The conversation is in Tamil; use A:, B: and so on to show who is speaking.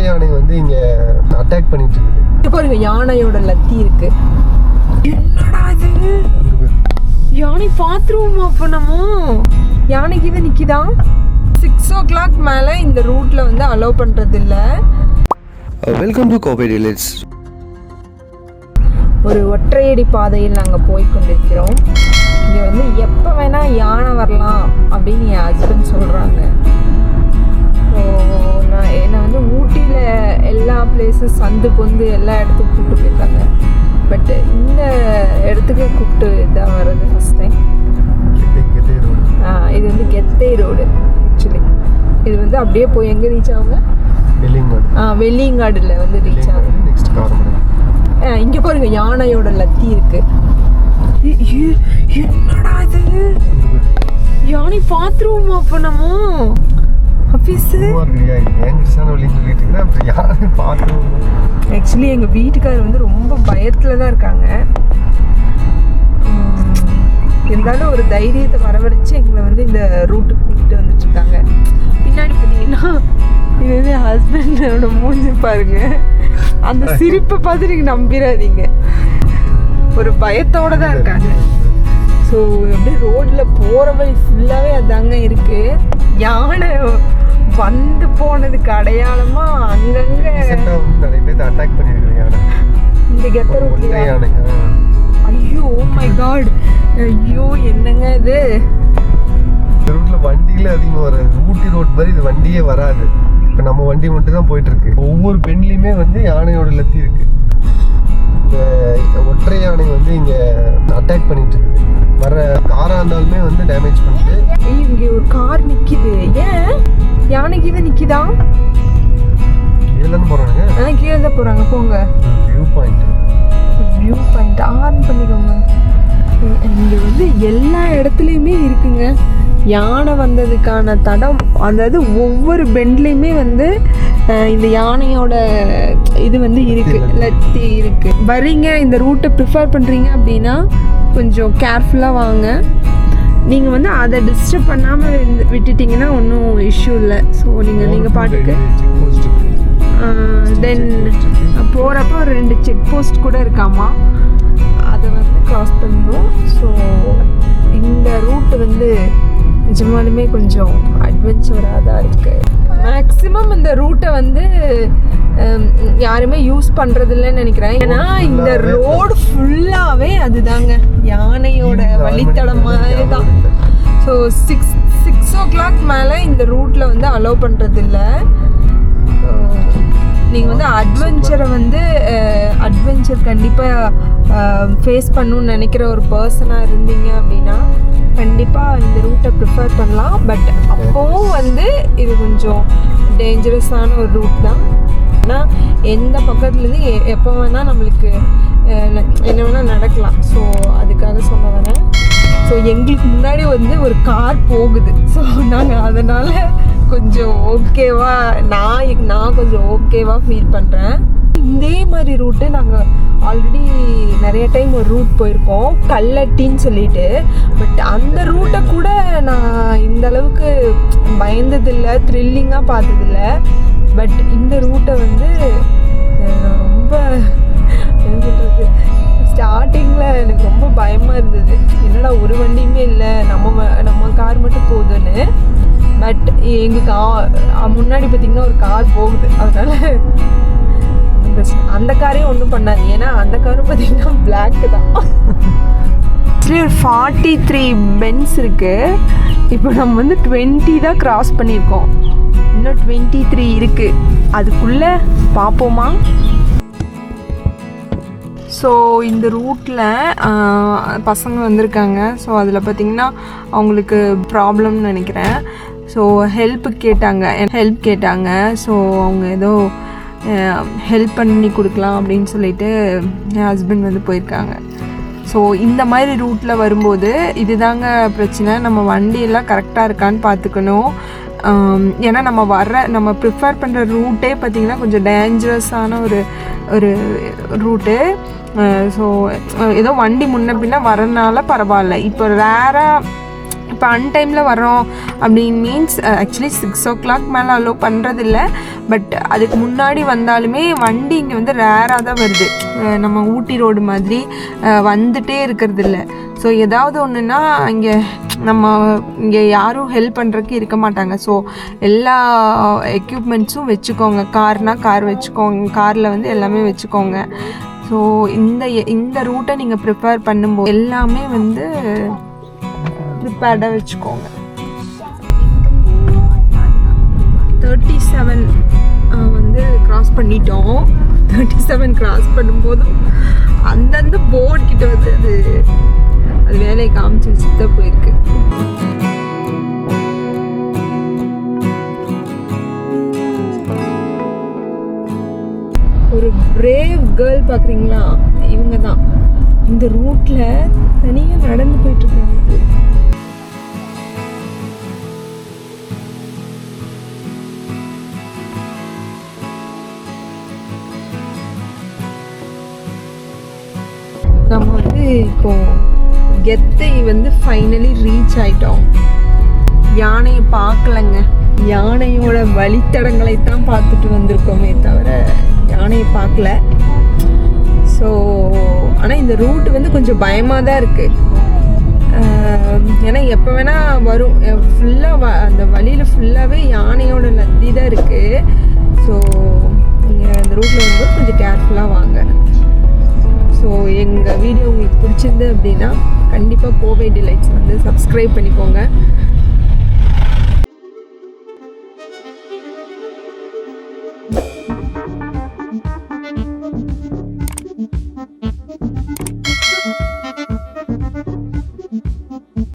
A: யானை வந்து இங்க அட்டாக் பண்ணிட்டு இருக்குது.
B: பாருங்க யானையோட லத்தி இருக்கு. என்னடா இது? யானை பாத்துருவோமா? அப்ப நம்ம யானைக்கு இது நிக்கிதான். 6 o'clock மேல இந்த ரூட்ல வந்து அலோவ் பண்றது இல்ல.
A: Welcome to Kovai delights.
B: ஒரு ஒற்றையடி பாதையில் நாங்கள் போய் கொண்டிருக்கிறோம். இங்கே வந்து எப்போ வேணால் யானை வரலாம் அப்படின்னு என் ஹஸ்பண்ட் சொல்கிறாங்க. ஸோ என்னை வந்து ஊட்டியில் எல்லா பிளேஸஸ் சந்து பொந்து எல்லா இடத்துக்கும் கூப்பிட்டு போயிருக்காங்க. பட் இந்த இடத்துக்கு கூப்பிட்டு தான் வர்றது ஃபஸ்ட் டைம். இது வந்து கெத்தை ரோடு. ஆக்சுவலி இது வந்து அப்படியே போய் எங்கே ரீச் ஆகுங்க? வெள்ளியங்காடில் வந்து ரீச் ஆகும். இங்க பாருங்க யானையோட லத்தி இருக்கு. என்னடா இது? யானை பாத்துருவோமா? அப்ப நம்ம ஆக்சுவலி எங்க வீட்டுக்காரர் வந்து ரொம்ப பயத்துல தான் இருக்காங்க. இருந்தாலும் ஒரு தைரியத்தை வரவழைச்சு எங்களை வந்து இந்த ரூட்டுக்கு கூப்பிட்டு வந்துட்டு இருக்காங்க. பின்னாடி பார்த்தீங்கன்னா இது வந்து ஹஸ்பண்டோட மூஞ்சி பாருங்க. அந்த சிரிப்பை பார்த்து நீங்கள் நம்பிடாதீங்க, ஒரு பயத்தோடு தான் இருக்காங்க. ஸோ அப்படியே ரோட்டில் போகிற வழி ஃபுல்லாகவே அதாங்க இருக்குது. யானை வந்து போனதுக்கு அடையாளமாக அங்கங்கே
A: நிறைய பேர் அட்டாக் பண்ணியிருக்காங்க
B: இந்த கெத்த ரோட்ல. ஐயோ மை காட், ஐயோ என்னங்க இது?
A: இந்த ரூட்ல வண்டியில அதிகமாக வராது. ஊட்டி ரோட் மாதிரி இது வண்டியே வராது. இப்போ நம்ம வண்டி மட்டும் தான் போயிட்டு இருக்கு. ஒவ்வொரு பெண்லையுமே வந்து யானையோட லத்தி இருக்கு. இந்த ஒற்றை யானை வந்து இங்க அட்டாக் பண்ணிட்டு இருக்குது. வர காரா இருந்தாலுமே வந்து டேமேஜ் பண்ணிட்டு.
B: இங்க ஒரு கார் நிக்குது. ஏன் யானைக்கு இது நிக்குதா?
A: கீழே தான் போறாங்க.
B: கீழே தான் போறாங்க. போங்க.
A: வியூ பாயிண்ட்
B: ஆன் பண்ணிக்கோங்க. இங்க வந்து எல்லா இடத்துலையுமே இருக்குங்க யானை வந்ததுக்கான தடம். அதாவது ஒவ்வொரு பெண்ட்லேயுமே வந்து இந்த யானையோட இது வந்து இருக்கு, லத்தி இருக்கு. வரீங்க இந்த ரூட்டை ப்ரிஃபர் பண்ணுறீங்க அப்படின்னா கொஞ்சம் கேர்ஃபுல்லாக வாங்க. நீங்கள் வந்து அதை டிஸ்டர்ப் பண்ணாமல் விட்டுட்டிங்கன்னா ஒன்றும் இஷ்யூ இல்லை. ஸோ நீங்கள் பாட்டுக்கு தென் போகிறப்ப ஒரு 2 செக் போஸ்ட் கூட இருக்காமா, அதை வந்து க்ராஸ் பண்ணணும். ஸோ இந்த ரூட்டு வந்து நிஜமாலுமே கொஞ்சம் அட்வென்ச்சராக தான் இருக்குது. மேக்ஸிமம் இந்த ரூட்டை வந்து யாருமே யூஸ் பண்ணுறதில்லன்னு நினைக்கிறேன். ஏன்னா இந்த ரோடு ஃபுல்லாகவே அதுதாங்க யானையோட வழித்தடமாக தான். ஸோ 6 o'clock மேலே இந்த ரூட்டில் வந்து அலோவ் பண்ணுறதில்ல. நீங்கள் வந்து அட்வென்ச்சர் கண்டிப்பாக ஃபேஸ் பண்ணணும்னு நினைக்கிற ஒரு பர்சனாக இருந்தீங்க அப்படின்னா கண்டிப்பாக இந்த ரூட்டை ப்ரிஃபர் பண்ணலாம். பட் அப்போவும் வந்து இது கொஞ்சம் டேஞ்சரஸான ஒரு ரூட் தான். ஆனால் எந்த பக்கத்துலேருந்து எப்போ வேணால் நம்மளுக்கு என்ன வேணால் நடக்கலாம். ஸோ அதுக்காக சொல்ல வரேன். ஸோ எங்களுக்கு முன்னாடி வந்து ஒரு கார் போகுது. ஸோ நாங்கள் அதனால் கொஞ்சம் ஓகேவா நான் கொஞ்சம் ஓகேவா ஃபீல் பண்ணுறேன். இதே மாதிரி ரூட்டு நாங்கள் ஆல்ரெடி நிறைய டைம் ஒரு ரூட் போயிருக்கோம், கல்லட்டின்னு சொல்லிட்டு. பட் அந்த ரூட்டை கூட நான் இந்த அளவுக்கு பயந்ததில்லை, த்ரில்லிங்காக பார்த்ததில்ல. பட் இந்த ரூட்டை வந்து ரொம்ப என்ன சொல்கிறது, ஸ்டார்டிங்கில் எனக்கு ரொம்ப பயமாக இருந்தது. என்னடா ஒரு வண்டியுமே இல்லை, நம்ம கார் மட்டும் போகுதுன்னு. பட் எங்களுக்கு முன்னாடி பார்த்திங்கன்னா ஒரு கார் போகுது. அதனால் அந்த காரையும் ஒன்றும் பண்ணாது. ஏன்னா அந்த காரும் பார்த்திங்கன்னா பிளாக்கு தான். ஆக்சுவலி ஒரு 43 பென்ஸ் இருக்குது. இப்போ நம்ம வந்து 20 தான் க்ராஸ் பண்ணியிருக்கோம். இன்னும் 23 இருக்குது. அதுக்குள்ளே பார்ப்போமா? ஸோ இந்த ரூட்டில் பசங்க வந்திருக்காங்க. ஸோ அதில் பார்த்திங்கன்னா அவங்களுக்கு ப்ராப்ளம்னு நினைக்கிறேன். ஸோ ஹெல்ப் கேட்டாங்க. ஸோ அவங்க ஏதோ ஹெல்ப் பண்ணி கொடுக்கலாம் அப்படின்னு சொல்லிட்டு என் ஹஸ்பண்ட் வந்து போயிருக்காங்க. ஸோ இந்த மாதிரி ரூட்டில் வரும்போது இதுதாங்க பிரச்சனை. நம்ம வண்டியெல்லாம் கரெக்டாக இருக்கான்னு பார்த்துக்கணும். ஏன்னா நம்ம ப்ரிஃபர் பண்ணுற ரூட்டே பார்த்திங்கன்னா கொஞ்சம் டேஞ்சரஸான ஒரு ரூட்டு. ஸோ ஏதோ வண்டி முன்ன பின்ன வரனால பரவாயில்ல. இப்போ ரேராக இப்போ அன்டைமில் வரோம் அப்படின்னு மீன்ஸ் ஆக்சுவலி 6 o'clock மேலே அலோவ் பண்ணுறதில்ல. பட் அதுக்கு முன்னாடி வந்தாலுமே வண்டி இங்கே வந்து ரேராக தான் வருது. நம்ம ஊட்டி ரோடு மாதிரி வந்துட்டே இருக்கிறது இல்லை. ஸோ ஏதாவது ஒன்றுனா இங்கே யாரும் ஹெல்ப் பண்ணுறதுக்கு இருக்க மாட்டாங்க. ஸோ எல்லா எக்யூப்மெண்ட்ஸும் வச்சுக்கோங்க. கார்னால் கார் வச்சுக்கோங்க, காரில் வந்து எல்லாமே வச்சுக்கோங்க. ஸோ இந்த ரூட்டை நீங்கள் ப்ரிப்பேர் பண்ணும்போது எல்லாமே வந்து ப்ரிப்பேர்டாக வச்சுக்கோங்க. 37 வந்து கிராஸ் பண்ணிட்டோம். 37 கிராஸ் பண்ணும்போதும் அந்தந்த போர்டு கிட்ட வந்து அது வேலையை காமிச்சு வச்சுட்டு தான் போயிருக்கு. ஒரு பிரேவ் கேர்ள் பார்க்குறீங்களா, இவங்க தான் இந்த ரூட்டில் தனியாக நடந்து போயிட்டுருக்காங்க. நம்ம வந்து இப்போ கெத்தை வந்து ஃபைனலி ரீச் ஆயிட்டோம். யானையை பார்க்கலங்க, யானையோட வழித்தடங்களை தான் பார்த்துட்டு வந்திருக்கோமே தவிர யானையை பார்க்கல. ஸோ ஆனால் இந்த ரூட் வந்து கொஞ்சம் பயமாக தான் இருக்குது. ஏன்னா எப்போ வேணால் வரும். ஃபுல்லாக அந்த வழியில் ஃபுல்லாகவே யானையோட லத்தி தான் இருக்குது. ஸோ நீங்கள் அந்த ரூட்டில் வரும்போது கொஞ்சம் கேர்ஃபுல்லாக வாங்க. ஸோ எங்கள் வீடியோ உங்களுக்கு பிடிச்சிருந்து அப்படின்னா கண்டிப்பாக கோவை டிலைட்ஸ் வந்து சப்ஸ்கிரைப் பண்ணிக்கோங்க.